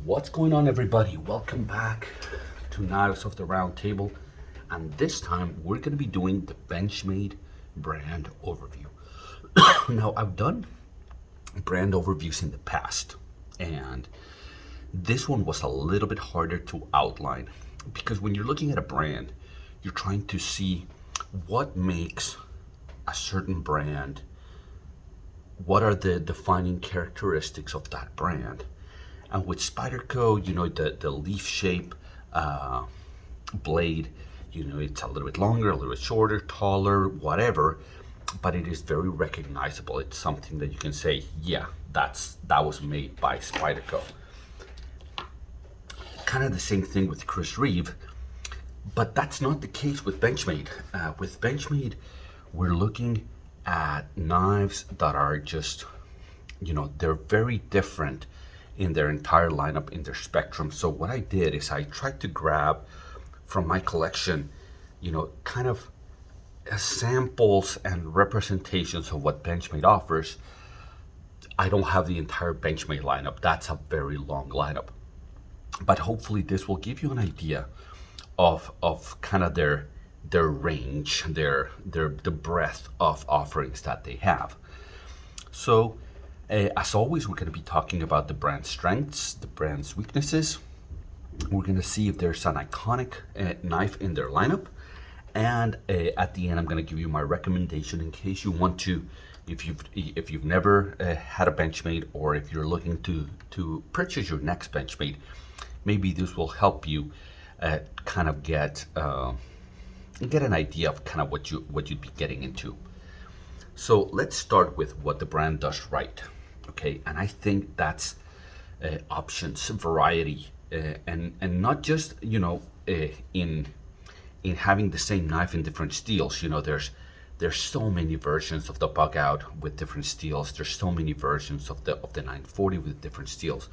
What's going on, everybody? Welcome back to Knives of the Round Table, and this time we're going to be doing the Benchmade brand overview. Now, I've done brand overviews in the past, and this one was a little bit harder to outline because when you're looking at a brand, you're trying to see what makes a certain brand, what are the defining characteristics of that brand. And with Spyderco, the leaf shape blade, it's a little bit longer, a little bit shorter, taller, whatever, but it is very recognizable. It's something that you can say, yeah, that was made by Spyderco. Kind of the same thing with Chris Reeve, but that's not the case with Benchmade. With Benchmade, we're looking at knives that are just, they're very different in their entire lineup, in their spectrum. So what I did is I tried to grab from my collection, kind of samples and representations of what Benchmade offers. I don't have the entire Benchmade lineup. That's a very long lineup. But hopefully this will give you an idea of kind of their range, the breadth of offerings that they have. So as always, we're going to be talking about the brand's strengths, the brand's weaknesses. We're going to see if there's an iconic knife in their lineup. And at the end, I'm going to give you my recommendation in case you want to, if you've never had a Benchmade, or if you're looking to purchase your next Benchmade, maybe this will help you kind of get an idea of kind of what you'd be getting into. So let's start with what the brand does right. Okay, and I think that's options, variety, and not just in having the same knife in different steels. There's so many versions of the bug out with different steels. There's so many versions of the 940 with different steels.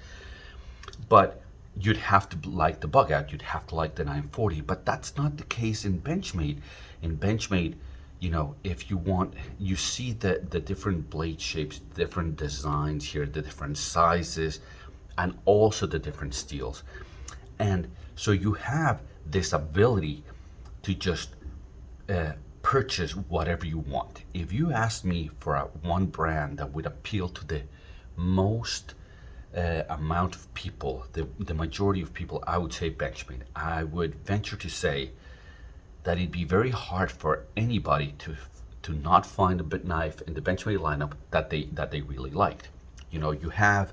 But you'd have to like the bug out. You'd have to like the 940. But that's not the case in Benchmade. In Benchmade, if you want, you see the different blade shapes, different designs here, the different sizes, and also the different steels. And so you have this ability to just purchase whatever you want. If you asked me for one brand that would appeal to the most amount of people, the majority of people, I would say Benchmade. I would venture to say that it'd be very hard for anybody to not find a bit knife in the Benchmade lineup that they really liked. You have,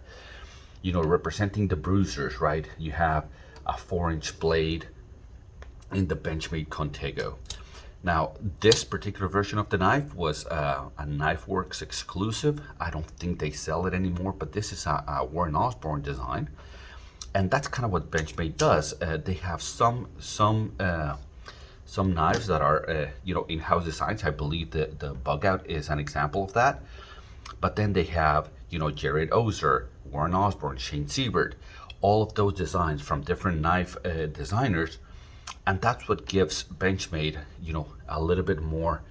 representing the bruisers, right? You have a 4-inch blade in the Benchmade Contego. Now, this particular version of the knife was a KnifeWorks exclusive. I don't think they sell it anymore, but this is a Warren Osborne design, and that's kind of what Benchmade does. They have some knives that are, in-house designs. I believe the bug out is an example of that. But then they have, Jared Ozer, Warren Osborne, Shane Siebert, all of those designs from different knife designers. And that's what gives Benchmade, a little bit more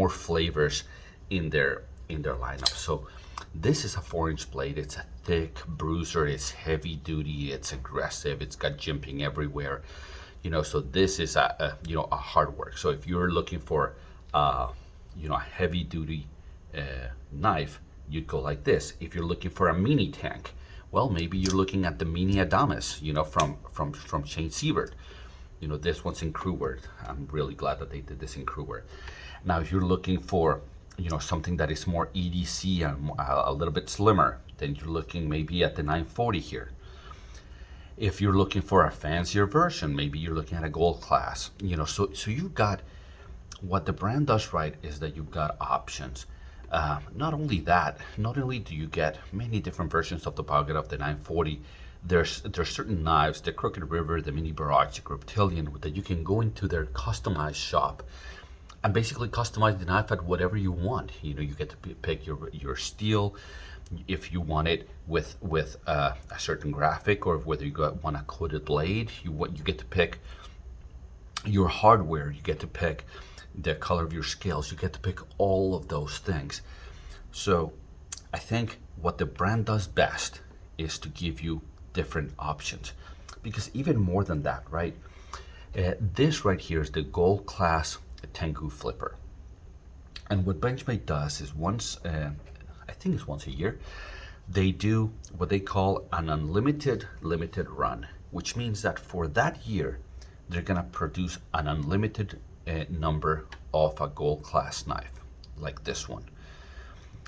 flavors in their lineup. So this is a 4-inch blade. It's a thick bruiser. It's heavy duty. It's aggressive. It's got jimping everywhere. So this is a hard work. So if you're looking for a heavy duty knife, you'd go like this. If you're looking for a mini tank, well, maybe you're looking at the Mini Adamas, from Shane Siebert. This one's in Crewware. I'm really glad that they did this in Crewware. Now, if you're looking for, something that is more EDC and a little bit slimmer, then you're looking maybe at the 940 here. If you're looking for a fancier version, maybe you're looking at a gold class. So you've got, what the brand does right is that you've got options. Not only do you get many different versions of the pocket of the 940, there's certain knives, the Crooked River, the Mini Barrage, the Reptilian, that you can go into their customized shop and basically customize the knife at whatever you want. You get to pick your steel, if you want it with a certain graphic, or whether you want a coated blade. You get to pick your hardware. You get to pick the color of your scales. You get to pick all of those things. So I think what the brand does best is to give you different options, because even more than that, right? This right here is the gold class Tengu flipper. And what Benchmade does is I think it's once a year, they do what they call an unlimited limited run, which means that for that year, they're gonna produce an unlimited number of a gold class knife, like this one.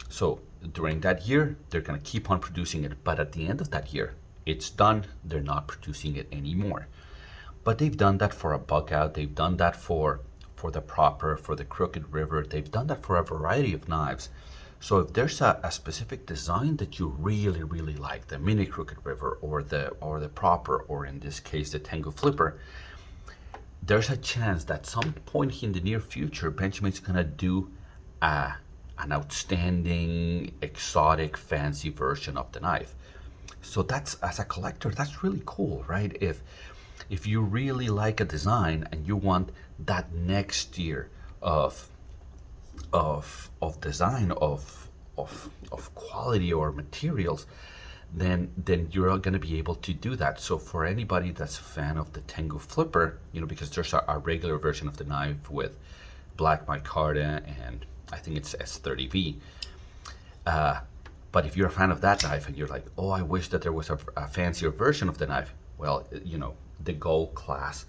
So during that year, they're gonna keep on producing it, but at the end of that year, it's done. They're not producing it anymore. But they've done that for a bug out. They've done that for the proper, for the crooked river. They've done that for a variety of knives. So if there's a specific design that you really, really like, the mini crooked river or the proper, or in this case, the Tengu flipper, there's a chance that some point in the near future, Benchmade's gonna do an outstanding, exotic, fancy version of the knife. So that's, as a collector, that's really cool, right? If you really like a design and you want that next year of design, of quality or materials, then you're going to be able to do that. So for anybody that's a fan of the Tengu flipper, because there's a regular version of the knife with black micarta and I think it's S30V. But if you're a fan of that knife and you're like, oh, I wish that there was a fancier version of the knife, well, the gold class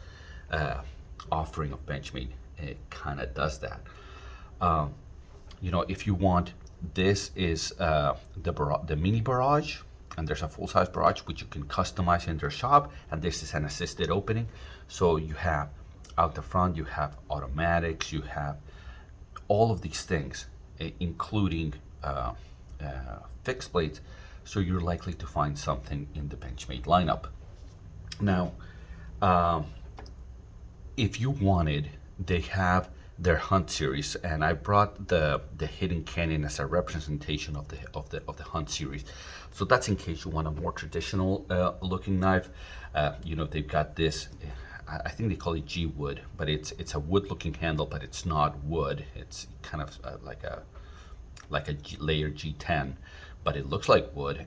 offering of Benchmade, it kind of does that. If you want, this is the mini barrage, and there's a full-size barrage which you can customize in their shop, and this is an assisted opening. So you have out the front, you have automatics, you have all of these things, including fixed blades. So you're likely to find something in the Benchmade lineup. Now, if you wanted, they have their Hunt series, and I brought the Hidden Canyon as a representation of the Hunt series. So that's in case you want a more traditional looking knife. They've got this. I think they call it G wood, but it's a wood looking handle, but it's not wood. It's kind of like a layer G10, but it looks like wood,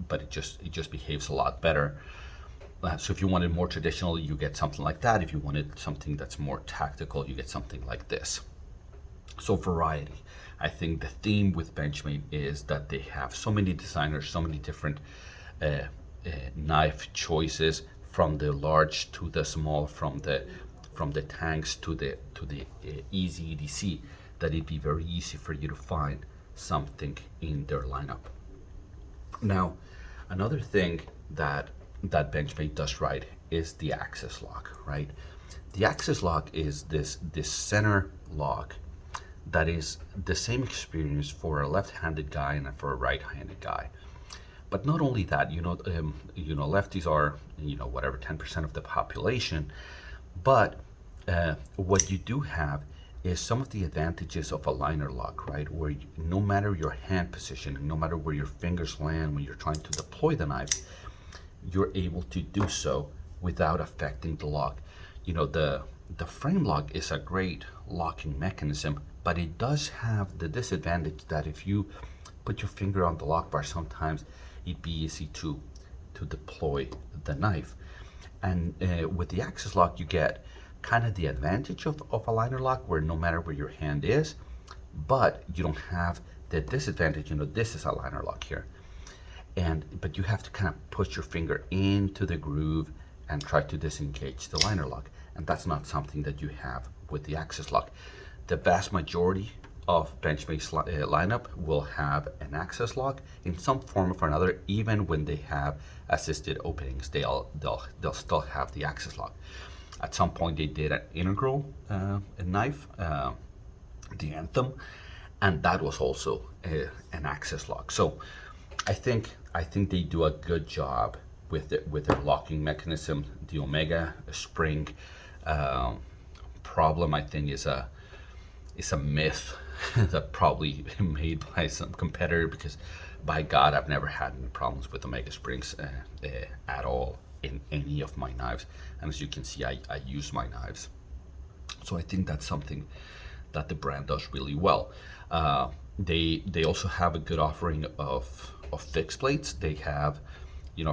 but it just behaves a lot better. So if you wanted more traditional, you get something like that. If you wanted something that's more tactical, you get something like this. So variety. I think the theme with Benchmade is that they have so many designers, so many different knife choices, from the large to the small, from the tanks to the easy EDC, that it'd be very easy for you to find something in their lineup. Now, another thing that Benchmade does right is the access lock, right? The access lock is this center lock that is the same experience for a left-handed guy and for a right-handed guy. But not only that, lefties are, whatever, 10% of the population, but what you do have is some of the advantages of a liner lock, right? Where no matter your hand position, no matter where your fingers land when you're trying to deploy the knife, you're able to do so without affecting the lock. The frame lock is a great locking mechanism, but it does have the disadvantage that if you put your finger on the lock bar, sometimes it'd be easy to deploy the knife. And with the access lock, you get kind of the advantage of a liner lock, where no matter where your hand is, but you don't have the disadvantage. This is a liner lock here, but you have to kind of push your finger into the groove and try to disengage the liner lock, and that's not something that you have with the access lock. The vast majority of Benchmade's lineup will have an access lock in some form or another. Even when they have assisted openings, they'll still have the access lock. At some point, they did an integral knife, the Anthem, and that was also an access lock. So I think they do a good job with their locking mechanism. The Omega spring problem, I think, is a myth that probably made by some competitor, because by God, I've never had any problems with Omega springs at all in any of my knives. And as you can see, I use my knives. So I think that's something that the brand does really well. They also have a good offering of fixed blades. They have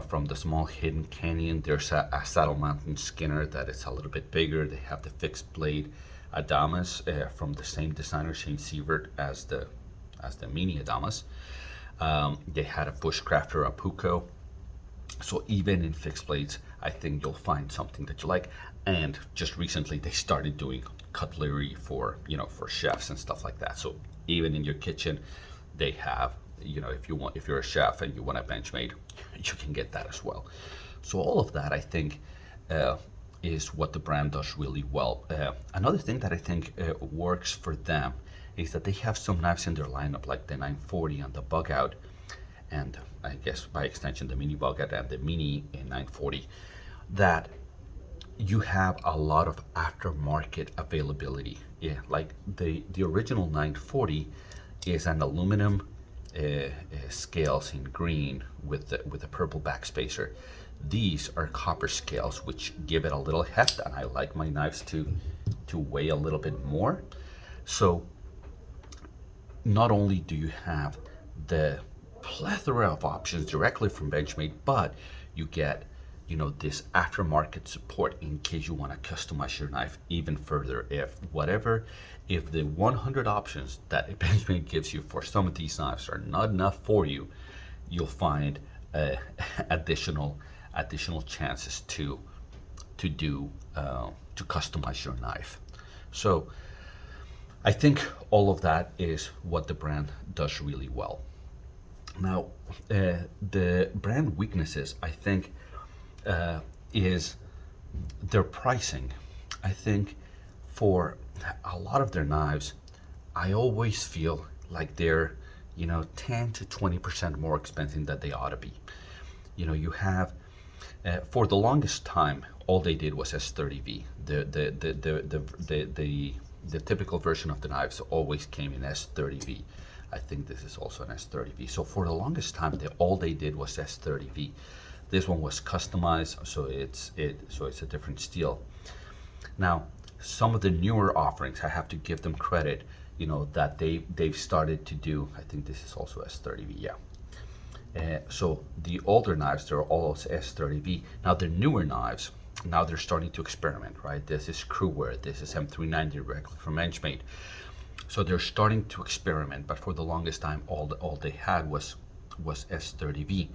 from the small hidden canyon, there's a Saddle Mountain Skinner that is a little bit bigger. They have the fixed blade Adamas from the same designer, Shane Sievert, as the mini Adamas. They had a Bushcrafter Apuco. So even in fixed blades, I think you'll find something that you like. And just recently, they started doing cutlery for chefs and stuff like that. So even in your kitchen, they have, if you're a chef and you want a Benchmade, you can get that as well. So all of that, I think, is what the brand does really well. Another thing that I think works for them is that they have some knives in their lineup, like the 940 and the Bug Out, and I guess by extension the mini Bug Out and the mini 940, that you have a lot of aftermarket availability. Yeah, like the original 940 is an aluminum scales in green with the purple backspacer. These are copper scales, which give it a little heft, and I like my knives to weigh a little bit more. So not only do you have the plethora of options directly from Benchmade, but you get this aftermarket support in case you want to customize your knife even further. If the 100 options that Benchmade gives you for some of these knives are not enough for you, you'll find additional chances to customize your knife. So I think all of that is what the brand does really well. Now, the brand weaknesses, I think, is their pricing. I think for a lot of their knives, I always feel like they're 10 to 20% more expensive than they ought to be. You have for the longest time, all they did was S30V. The typical version of the knives always came in S30V. I think this is also an S30V. So for the longest time, all they did was S30V. This one was customized, so it's a different steel. Now, some of the newer offerings, I have to give them credit, that they've started to do. I think this is also S30V, yeah. So the older knives, they're all S30V. Now the newer knives, now they're starting to experiment, right? This is Crewwear, this is M390 directly from Benchmade. So they're starting to experiment, but for the longest time, all they had was S30V.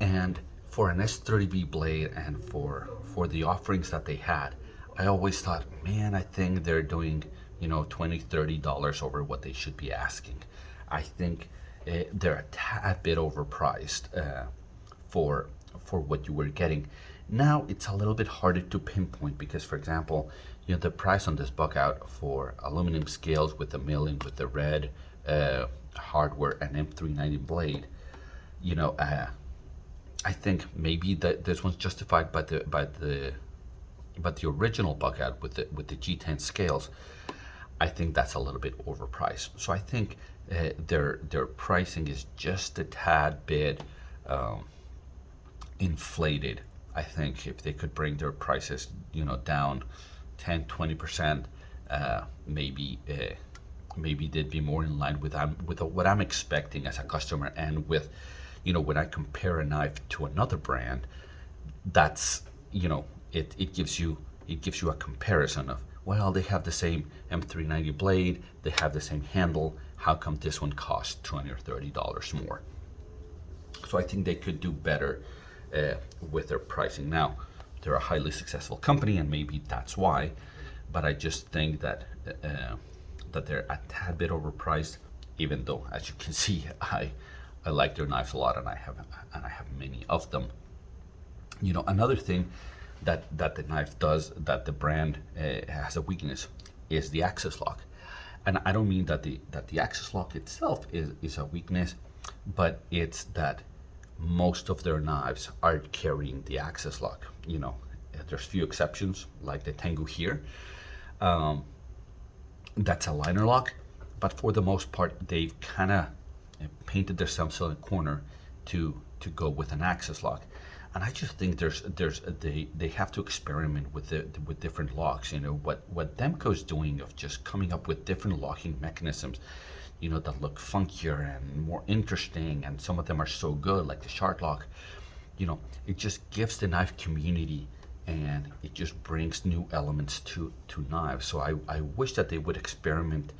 And for an S30V blade and for the offerings that they had, I always thought, man, I think they're doing, $20-$30 over what they should be asking. I think they're a tad bit overpriced for what you were getting. Now it's a little bit harder to pinpoint because, for example, the price on this Bug Out for aluminum scales with the milling, with the red hardware and M390 blade, I think maybe that this one's justified by the original Bug Out with the G10 scales. I think that's a little bit overpriced. So I think their pricing is just a tad bit inflated. I think if they could bring their prices, down 10-20%, maybe they'd be more in line with what I'm expecting as a customer, and with, when I compare a knife to another brand, that's, it gives you a comparison of, well, they have the same M390 blade, they have the same handle. How come this one costs $20 or $30 more? So I think they could do better with their pricing. Now, they're a highly successful company, and maybe that's why. But I just think that they're a tad bit overpriced. Even though, as you can see, I like their knives a lot, and I have many of them. Another thing that the knife does, that the brand has a weakness, is the access lock. And I don't mean that the access lock itself is a weakness, but it's that most of their knives are carrying the access lock. There's few exceptions, like the Tengu here. That's a liner lock, but for the most part, they've kind of painted themselves in a corner to go with an access lock. And I just think they have to experiment with different locks. What Demco's doing of just coming up with different locking mechanisms, that look funkier and more interesting, and some of them are so good, like the Shark lock. it just gives the knife community, and it just brings new elements to knives. So I wish that they would experiment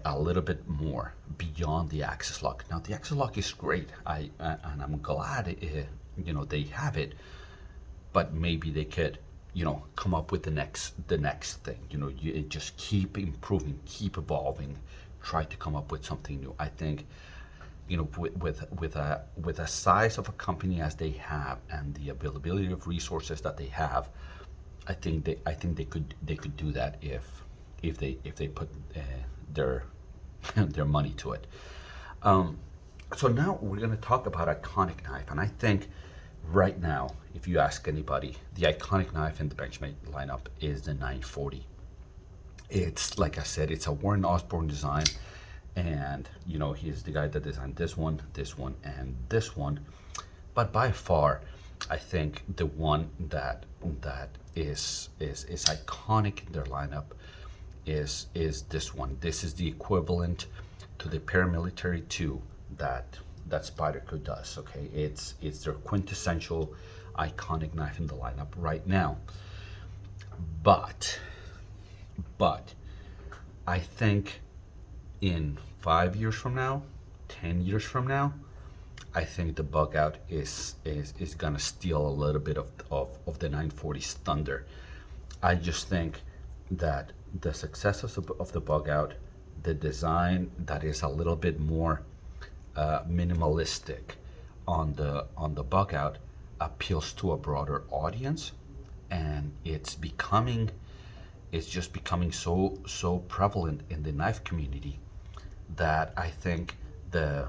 a little bit more beyond the axis lock. Now the axis lock is great. And I'm glad they have it, but maybe they could come up with the next thing. You just keep improving, keep evolving, try to come up with something new. I think with a size of a company as they have and the availability of resources that they have, I think they could do that if they put their their money to it. So now we're going to talk about iconic knife, and I think right now, if you ask anybody, the iconic knife in the Benchmade lineup is the 940. It's, like I said, it's a Warren Osborne design, and he's the guy that designed this one, and this one. But by far, I think the one that is iconic in their lineup is this one. This is the equivalent to the paramilitary 2 that Spyderco does. Okay, it's their quintessential iconic knife in the lineup right now. But I think in 5 years from now, 10 years from now, I think the bug out is gonna steal a little bit of the 940's thunder. I just think that the success of the bug out, the design that is a little bit more minimalistic on the bug out, appeals to a broader audience, and it's just becoming so prevalent in the knife community that I think the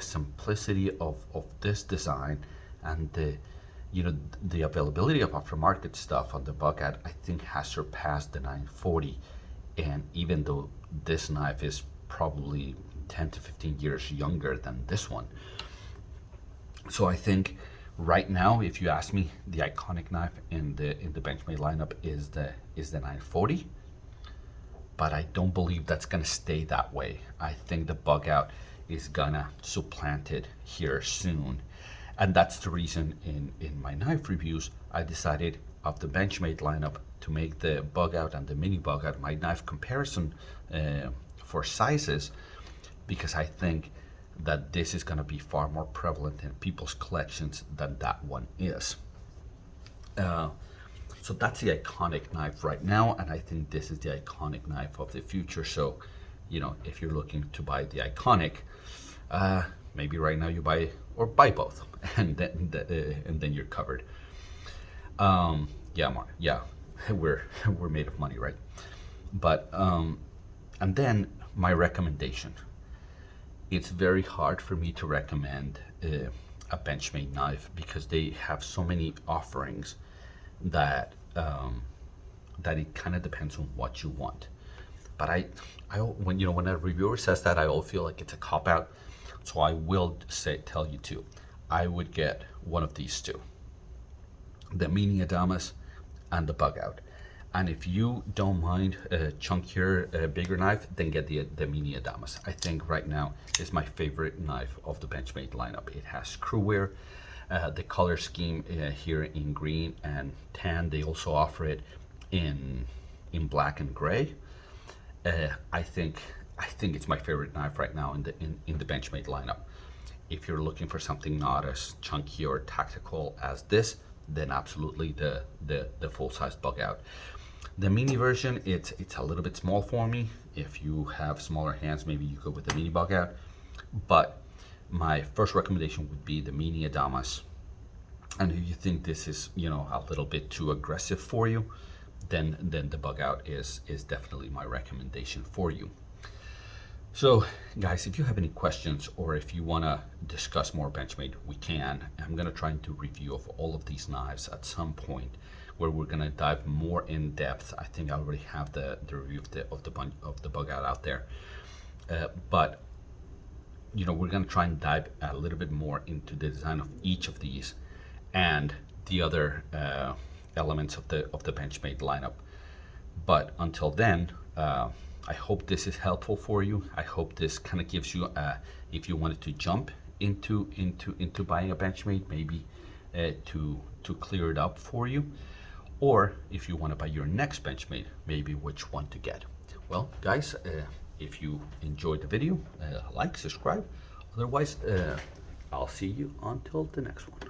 simplicity of this design and the availability of aftermarket stuff on the bug out, I think, has surpassed the 940. And even though this knife is probably 10 to 15 years younger than this one, so I think right now, if you ask me, the iconic knife in the Benchmade lineup is the 940. But I don't believe that's gonna stay that way. I think the bug out is gonna supplant it here soon. And that's the reason in my knife reviews, I decided of the Benchmade lineup to make the bug out and the mini bug out my knife comparison for sizes, because I think that this is going to be far more prevalent in people's collections than that one is. So that's the iconic knife right now, and I think this is the iconic knife of the future. So, if you're looking to buy the iconic, maybe right now you buy both, and then you're covered. Yeah, Mark. Yeah, we're made of money, right? But and then my recommendation. It's very hard for me to recommend a Benchmade knife because they have so many offerings that it kind of depends on what you want. But I when a reviewer says that, I all feel like it's a cop out. So I will tell you too. I would get one of these two, the Mini Adamas and the bug out. And if you don't mind a chunkier, bigger knife, then get the Mini Adamas. I think right now is my favorite knife of the Benchmade lineup. It has screw wear, the color scheme here in green and tan. They also offer it in black and gray. I think it's my favorite knife right now in the Benchmade lineup. If you're looking for something not as chunky or tactical as this, then absolutely the full-size bug out. The mini version, it's a little bit small for me. If you have smaller hands, maybe you go with the mini bug out. But my first recommendation would be the Mini Adamas. And if you think this is a little bit too aggressive for you, then the bug out is definitely my recommendation for you. So guys, if you have any questions or if you want to discuss more Benchmade, we can. I'm going to try and do a review of all of these knives at some point where we're going to dive more in depth. I think I already have the review of the bug out there. But we're going to try and dive a little bit more into the design of each of these and the other elements of the Benchmade lineup. But until then, I hope this is helpful for you. I hope this kind of gives you, if you wanted to jump into buying a Benchmade, maybe to clear it up for you, or if you want to buy your next Benchmade, maybe which one to get. Well, guys, if you enjoyed the video, like, subscribe. Otherwise, I'll see you until the next one.